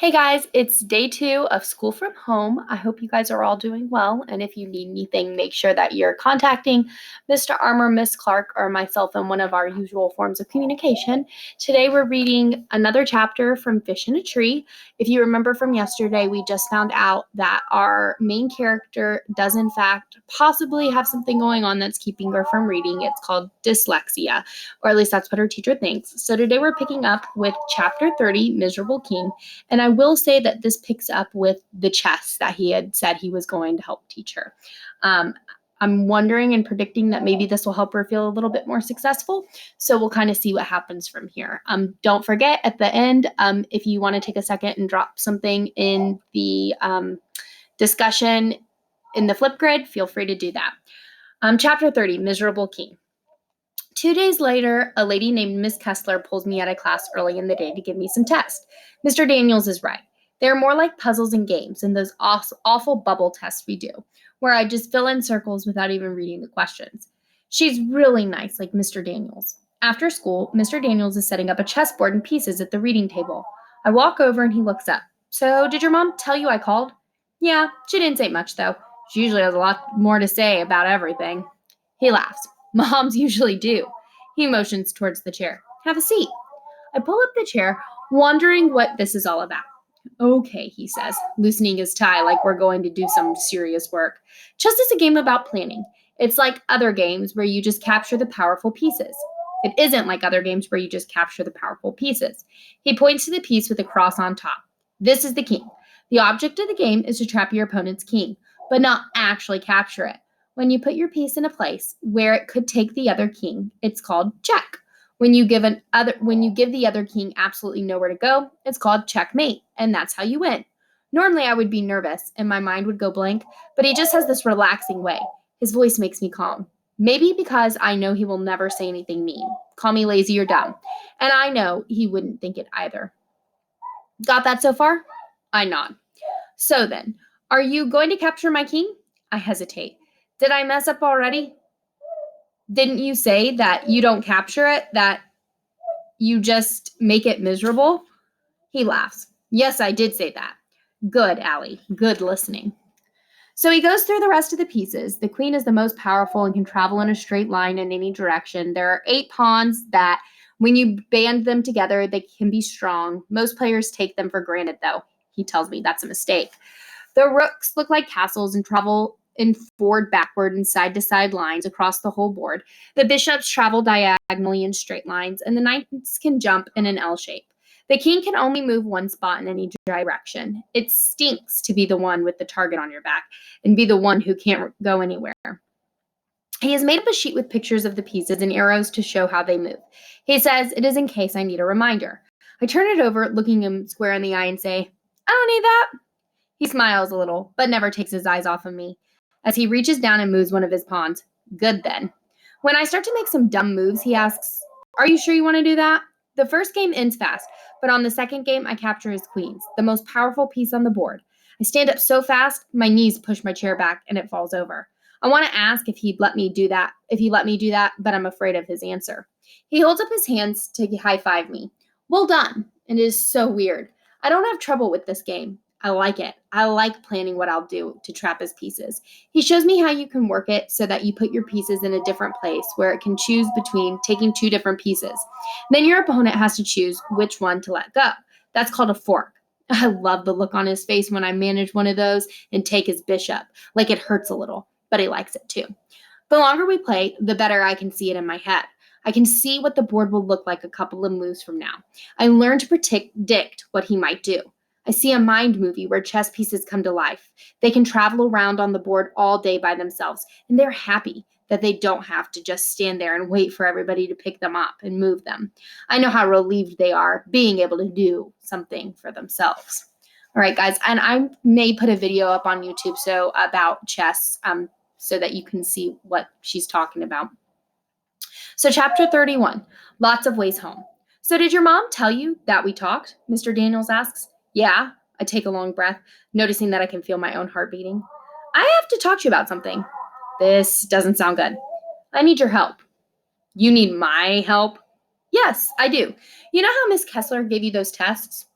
Hey guys, it's day 2 of school from home. I hope you guys are all doing well. And if you need anything, make sure that you're contacting Mr. Armour, Miss Clark, or myself in one of our usual forms of communication. Today we're reading another chapter from Fish in a Tree. If you remember from yesterday, we just found out that our main character does in fact possibly have something going on that's keeping her from reading. It's called dyslexia, or at least that's what her teacher thinks. So today we're picking up with chapter 30, Miserable King. And I will say that this picks up with the chess that he had said he was going to help teach her. I'm wondering and predicting that maybe this will help her feel a little bit more successful. So we'll kind of see what happens from here. Don't forget at the end, if you want to take a second and drop something in the discussion in the Flipgrid, feel free to do that. Chapter 30, Miserable King. 2 days later, a lady named Miss Kessler pulls me out of class early in the day to give me some tests. Mr. Daniels is right. They're more like puzzles and games than those awful bubble tests we do, where I just fill in circles without even reading the questions. She's really nice, like Mr. Daniels. After school, Mr. Daniels is setting up a chessboard and pieces at the reading table. I walk over and he looks up. So, did your mom tell you I called? Yeah, she didn't say much, though. She usually has a lot more to say about everything. He laughs. Moms usually do. He motions towards the chair. Have a seat. I pull up the chair, wondering what this is all about. Okay, he says, loosening his tie like we're going to do some serious work. Chess is a game about planning. It's like other games where you just capture the powerful pieces. It isn't like other games where you just capture the powerful pieces. He points to the piece with a cross on top. This is the king. The object of the game is to trap your opponent's king, but not actually capture it. When you put your piece in a place where it could take the other king, it's called check. When you give the other king absolutely nowhere to go, it's called checkmate, and that's how you win. Normally I would be nervous and my mind would go blank, but he just has this relaxing way. His voice makes me calm. Maybe because I know he will never say anything mean, call me lazy or dumb, and I know he wouldn't think it either. Got that so far? I nod. So then, are you going to capture my king? I hesitate. Did I mess up already? Didn't you say that you don't capture it, that you just make it miserable? He laughs. Yes, I did say that. Good, Allie. Good listening. So he goes through the rest of the pieces. The queen is the most powerful and can travel in a straight line in any direction. There are 8 pawns that, when you band them together, they can be strong. Most players take them for granted, though. He tells me that's a mistake. The rooks look like castles and travel in forward, backward, and side-to-side lines across the whole board. The bishops travel diagonally in straight lines, and the knights can jump in an L shape. The king can only move one spot in any direction. It stinks to be the one with the target on your back and be the one who can't go anywhere. He has made up a sheet with pictures of the pieces and arrows to show how they move. He says it is in case I need a reminder. I turn it over, looking him square in the eye, and say, I don't need that. He smiles a little, but never takes his eyes off of me. As he reaches down and moves one of his pawns. Good then. When I start to make some dumb moves, he asks, Are you sure you want to do that? The first game ends fast, but on the second game, I capture his queens, the most powerful piece on the board. I stand up so fast, my knees push my chair back and it falls over. I want to ask if he'd let me do that, but I'm afraid of his answer. He holds up his hands to high-five me. Well done. It is so weird. I don't have trouble with this game. I like it. I like planning what I'll do to trap his pieces. He shows me how you can work it so that you put your pieces in a different place where it can choose between taking 2 different pieces. Then your opponent has to choose which one to let go. That's called a fork. I love the look on his face when I manage one of those and take his bishop. Like it hurts a little, but he likes it too. The longer we play, the better I can see it in my head. I can see what the board will look like a couple of moves from now. I learn to predict what he might do. I see a mind movie where chess pieces come to life. They can travel around on the board all day by themselves, and they're happy that they don't have to just stand there and wait for everybody to pick them up and move them. I know how relieved they are being able to do something for themselves. All right, guys, and I may put a video up on YouTube about chess so that you can see what she's talking about. So chapter 31, lots of ways home. So did your mom tell you that we talked? Mr. Daniels asks. Yeah, I take a long breath, noticing that I can feel my own heart beating. I have to talk to you about something. This doesn't sound good. I need your help. You need my help? Yes, I do. You know how Miss Kessler gave you those tests?